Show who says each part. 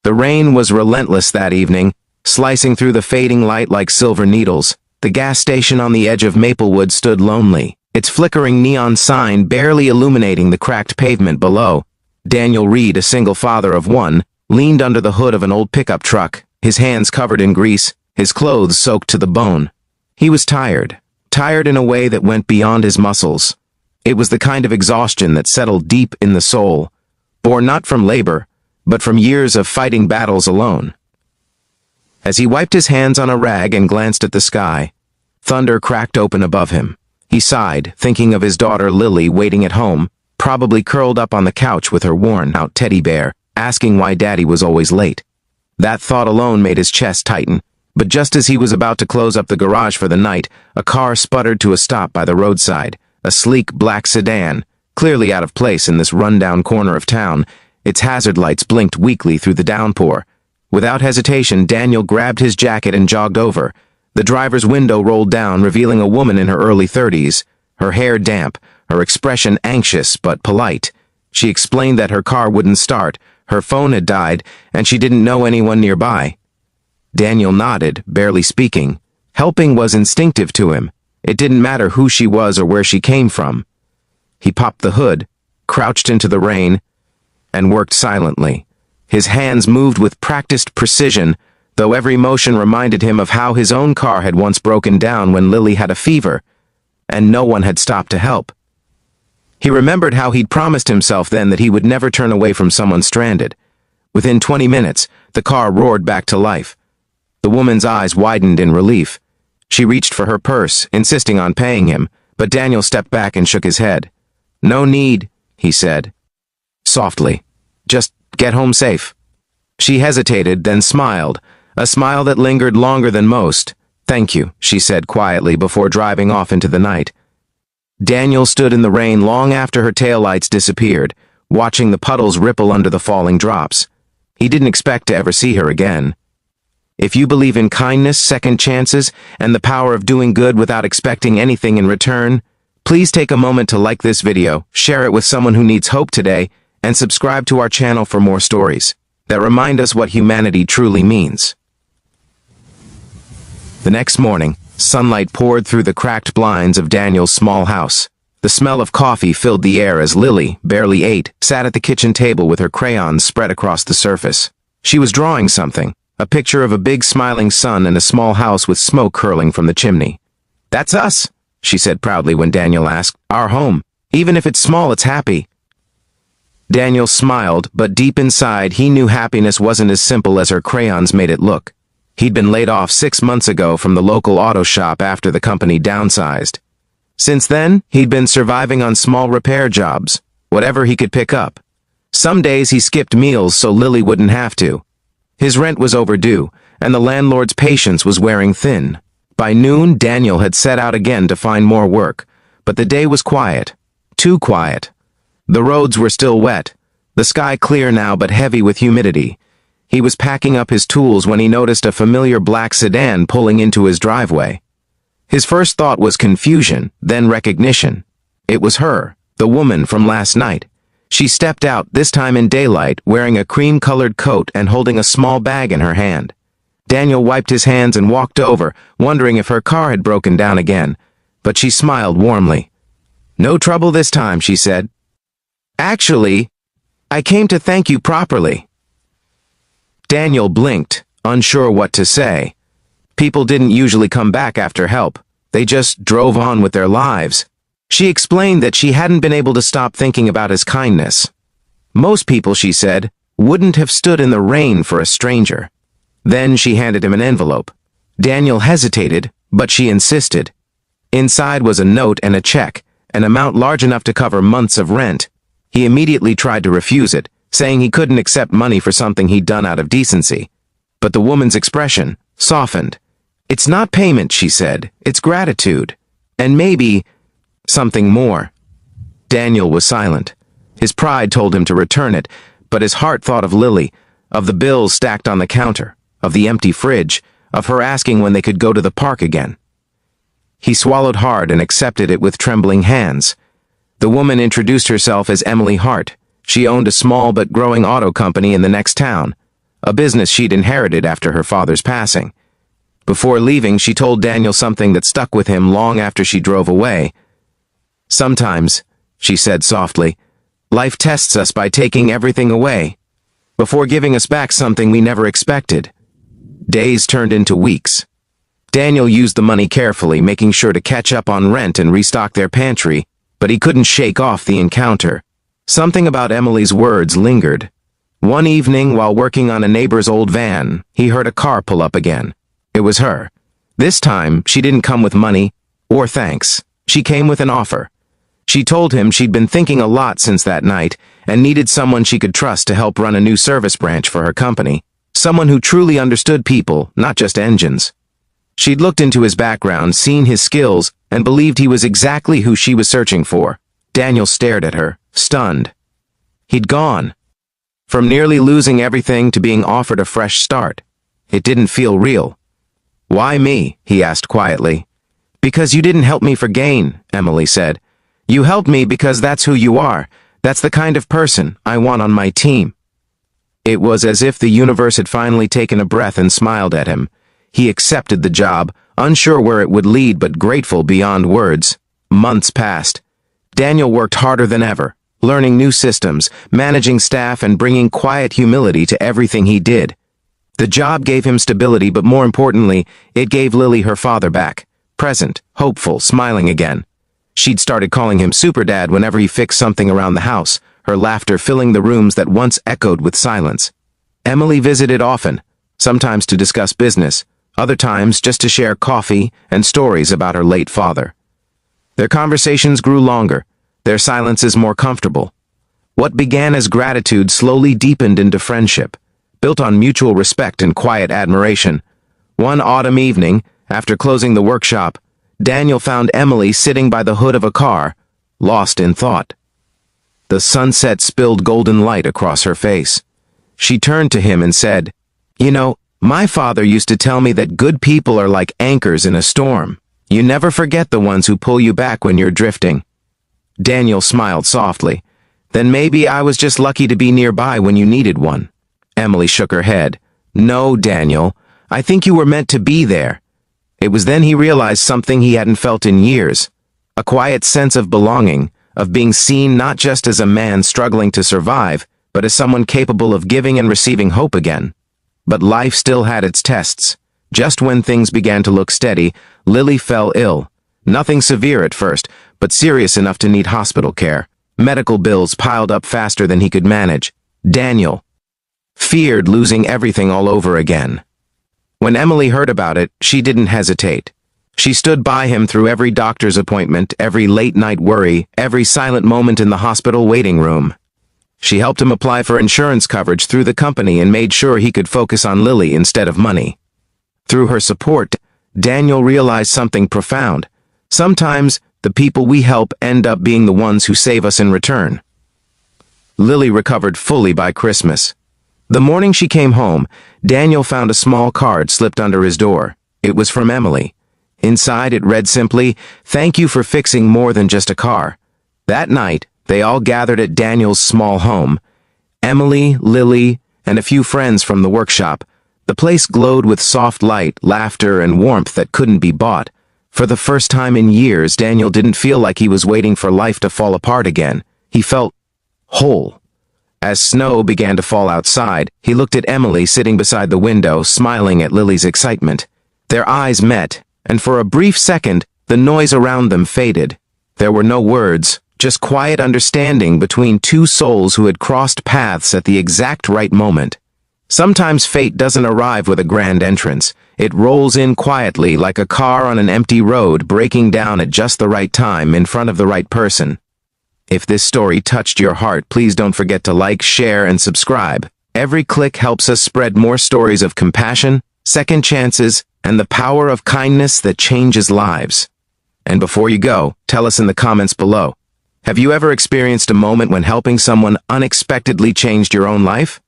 Speaker 1: The rain was relentless that evening, slicing through the fading light like silver needles. The gas station on the edge of Maplewood stood lonely, its flickering neon sign barely illuminating the cracked pavement below. Daniel Reed, a single father of one, leaned under the hood of an old pickup truck, his hands covered in grease, his clothes soaked to the bone. He was tired in a way that went beyond his muscles. It was the kind of exhaustion that settled deep in the soul, born not from labor, but from years of fighting battles alone. As he wiped his hands on a rag and glanced at the sky, thunder cracked open above him. He sighed, thinking of his daughter Lily waiting at home, probably curled up on the couch with her worn-out teddy bear, asking why Daddy was always late. That thought alone made his chest tighten, but just as he was about to close up the garage for the night, a car sputtered to a stop by the roadside, a sleek black sedan, clearly out of place in this run-down corner of town. Its hazard lights blinked weakly through the downpour. Without hesitation, Daniel grabbed his jacket and jogged over. The driver's window rolled down, revealing a woman in her early 30s, her hair damp, her expression anxious but polite. She explained that her car wouldn't start, her phone had died, and she didn't know anyone nearby. Daniel nodded, barely speaking. Helping was instinctive to him. It didn't matter who she was or where she came from. He popped the hood, crouched into the rain, and worked silently. His hands moved with practiced precision, though every motion reminded him of how his own car had once broken down when Lily had a fever, and no one had stopped to help. He remembered how he'd promised himself then that he would never turn away from someone stranded. Within 20 minutes, the car roared back to life. The woman's eyes widened in relief. She reached for her purse, insisting on paying him, but Daniel stepped back and shook his head. "No need," he said, softly. "Just get home safe." She hesitated, then smiled, a smile that lingered longer than most. "Thank you," she said quietly before driving off into the night. Daniel stood in the rain long after her taillights disappeared, watching the puddles ripple under the falling drops. He didn't expect to ever see her again. If you believe in kindness, second chances, and the power of doing good without expecting anything in return, please take a moment to like this video, share it with someone who needs hope today, and subscribe to our channel for more stories that remind us what humanity truly means. The next morning, sunlight poured through the cracked blinds of Daniel's small house. The smell of coffee filled the air as Lily, barely 8, sat at the kitchen table with her crayons spread across the surface. She was drawing something, a picture of a big smiling sun and a small house with smoke curling from the chimney. "That's us," she said proudly when Daniel asked. "Our home. Even if it's small, it's happy." Daniel smiled, but deep inside he knew happiness wasn't as simple as her crayons made it look. He'd been laid off 6 months ago from the local auto shop after the company downsized. Since then, he'd been surviving on small repair jobs, whatever he could pick up. Some days he skipped meals so Lily wouldn't have to. His rent was overdue, and the landlord's patience was wearing thin. By noon, Daniel had set out again to find more work, but the day was quiet. Too quiet. The roads were still wet, the sky clear now but heavy with humidity. He was packing up his tools when he noticed a familiar black sedan pulling into his driveway. His first thought was confusion, then recognition. It was her, the woman from last night. She stepped out, this time in daylight, wearing a cream-colored coat and holding a small bag in her hand. Daniel wiped his hands and walked over, wondering if her car had broken down again, but she smiled warmly. "No trouble this time," she said. "Actually, I came to thank you properly." Daniel blinked, unsure what to say. People didn't usually come back after help. They just drove on with their lives. She explained that she hadn't been able to stop thinking about his kindness. Most people, she said, wouldn't have stood in the rain for a stranger. Then she handed him an envelope. Daniel hesitated, but she insisted. Inside was a note and a check, an amount large enough to cover months of rent. He immediately tried to refuse it, saying he couldn't accept money for something he'd done out of decency. But the woman's expression softened. "It's not payment," she said. "It's gratitude. And maybe something more." Daniel was silent. His pride told him to return it, but his heart thought of Lily, of the bills stacked on the counter, of the empty fridge, of her asking when they could go to the park again. He swallowed hard and accepted it with trembling hands. The woman introduced herself as Emily Hart. She owned a small but growing auto company in the next town. a business she'd inherited after her father's passing. Before leaving, she told Daniel something that stuck with him long after she drove away. "Sometimes," she said softly, "life tests us by taking everything away, before giving us back something we never expected." Days turned into weeks. Daniel used the money carefully, making sure to catch up on rent and restock their pantry, but he couldn't shake off the encounter. Something about Emily's words lingered. One evening, while working on a neighbor's old van, he heard a car pull up again. It was her. This time, she didn't come with money or thanks. She came with an offer. She told him she'd been thinking a lot since that night and needed someone she could trust to help run a new service branch for her company. Someone who truly understood people, not just engines. She'd looked into his background, seen his skills, and believed he was exactly who she was searching for. Daniel stared at her, stunned. He'd gone. From nearly losing everything to being offered a fresh start. It didn't feel real. "Why me?" he asked quietly. "Because you didn't help me for gain," Emily said. "You helped me because that's who you are. That's the kind of person I want on my team." It was as if the universe had finally taken a breath and smiled at him. He accepted the job, unsure where it would lead but grateful beyond words. Months passed. Daniel worked harder than ever, learning new systems, managing staff, and bringing quiet humility to everything he did. The job gave him stability, but more importantly, it gave Lily her father back, present, hopeful, smiling again. She'd started calling him Super Dad whenever he fixed something around the house, her laughter filling the rooms that once echoed with silence. Emily visited often, sometimes to discuss business, other times just to share coffee and stories about her late father. Their conversations grew longer, their silences more comfortable. What began as gratitude slowly deepened into friendship, built on mutual respect and quiet admiration. One autumn evening, after closing the workshop, Daniel found Emily sitting by the hood of a car, lost in thought. The sunset spilled golden light across her face. She turned to him and said, "You know, my father used to tell me that good people are like anchors in a storm. You never forget the ones who pull you back when you're drifting." Daniel smiled softly. "Then maybe I was just lucky to be nearby when you needed one." Emily shook her head. "No, Daniel, I think you were meant to be there." It was then he realized something he hadn't felt in years. A quiet sense of belonging, of being seen not just as a man struggling to survive, but as someone capable of giving and receiving hope again. But life still had its tests. Just when things began to look steady, Lily fell ill. Nothing severe at first, but serious enough to need hospital care. Medical bills piled up faster than he could manage. Daniel feared losing everything all over again. When Emily heard about it, she didn't hesitate. She stood by him through every doctor's appointment, every late-night worry, every silent moment in the hospital waiting room. She helped him apply for insurance coverage through the company and made sure he could focus on Lily instead of money. Through her support, Daniel realized something profound. Sometimes, the people we help end up being the ones who save us in return. Lily recovered fully by Christmas. The morning she came home, Daniel found a small card slipped under his door. It was from Emily. Inside it read simply, "Thank you for fixing more than just a car." That night, they all gathered at Daniel's small home. Emily, Lily, and a few friends from the workshop. The place glowed with soft light, laughter, and warmth that couldn't be bought. For the first time in years, Daniel didn't feel like he was waiting for life to fall apart again. He felt whole. As snow began to fall outside, he looked at Emily sitting beside the window, smiling at Lily's excitement. Their eyes met, and for a brief second, the noise around them faded. There were no words, just quiet understanding between two souls who had crossed paths at the exact right moment. Sometimes fate doesn't arrive with a grand entrance. It rolls in quietly like a car on an empty road, breaking down at just the right time in front of the right person. If this story touched your heart, please don't forget to like, share, and subscribe. Every click helps us spread more stories of compassion, second chances, and the power of kindness that changes lives. And before you go, tell us in the comments below. Have you ever experienced a moment when helping someone unexpectedly changed your own life?